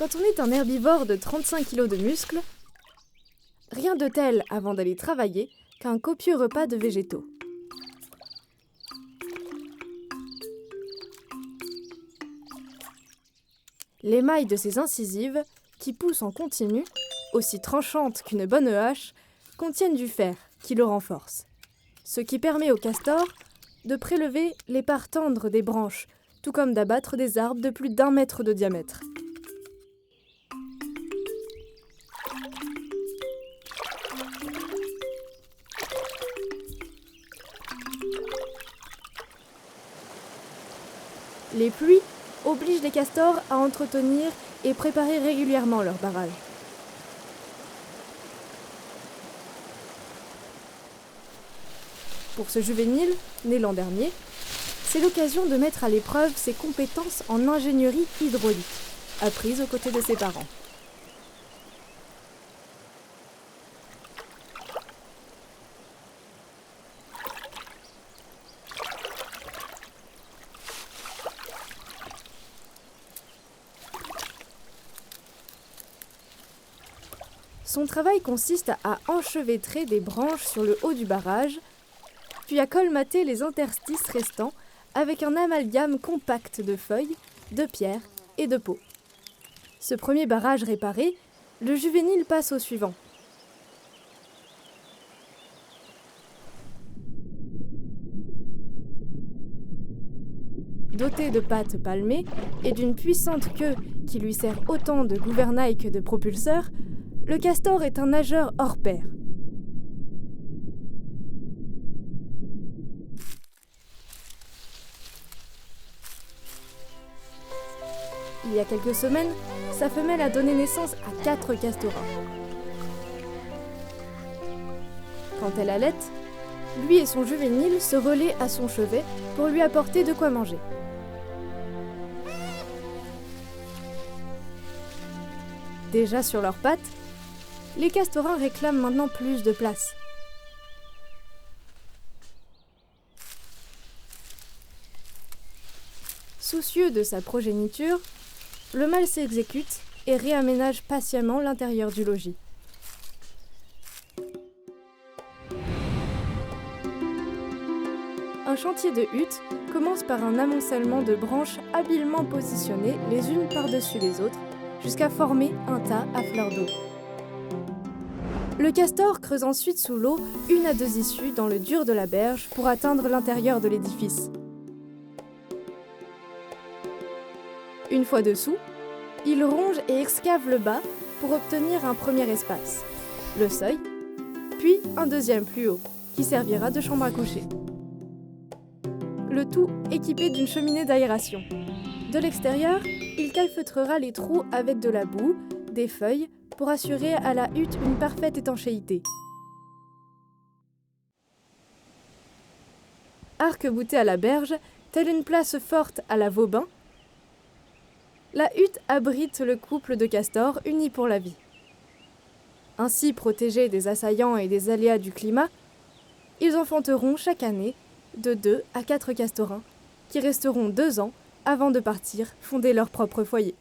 Quand on est un herbivore de 35 kg de muscles, rien de tel avant d'aller travailler qu'un copieux repas de végétaux. L'émail de ces incisives, qui poussent en continu, aussi tranchantes qu'une bonne hache, contiennent du fer qui le renforce, ce qui permet au castor de prélever les parts tendres des branches, tout comme d'abattre des arbres de plus d'1 mètre de diamètre. Les pluies obligent les castors à entretenir et préparer régulièrement leur barrage. Pour ce juvénile, né l'an dernier, c'est l'occasion de mettre à l'épreuve ses compétences en ingénierie hydraulique, apprises aux côtés de ses parents. Son travail consiste à enchevêtrer des branches sur le haut du barrage, puis à colmater les interstices restants avec un amalgame compact de feuilles, de pierres et de peaux. Ce premier barrage réparé, le juvénile passe au suivant. Doté de pattes palmées et d'une puissante queue qui lui sert autant de gouvernail que de propulseur, le castor est un nageur hors pair. Il y a quelques semaines, sa femelle a donné naissance à 4 castorins. Quand elle allaite, lui et son juvénile se relaient à son chevet pour lui apporter de quoi manger. Déjà sur leurs pattes, les castorins réclament maintenant plus de place. Soucieux de sa progéniture, le mâle s'exécute et réaménage patiemment l'intérieur du logis. Un chantier de huttes commence par un amoncellement de branches habilement positionnées les unes par-dessus les autres, jusqu'à former un tas à fleur d'eau. Le castor creuse ensuite sous l'eau 1 à 2 issues dans le dur de la berge pour atteindre l'intérieur de l'édifice. Une fois dessous, il ronge et excave le bas pour obtenir un premier espace, le seuil, puis un deuxième plus haut, qui servira de chambre à coucher. Le tout équipé d'une cheminée d'aération. De l'extérieur, il calfeutrera les trous avec de la boue, des feuilles, pour assurer à la hutte une parfaite étanchéité. Arc-boutée à la berge, telle une place forte à la Vauban, la hutte abrite le couple de castors unis pour la vie. Ainsi protégés des assaillants et des aléas du climat, ils enfanteront chaque année de 2 à 4 castorins, qui resteront 2 ans avant de partir fonder leur propre foyer.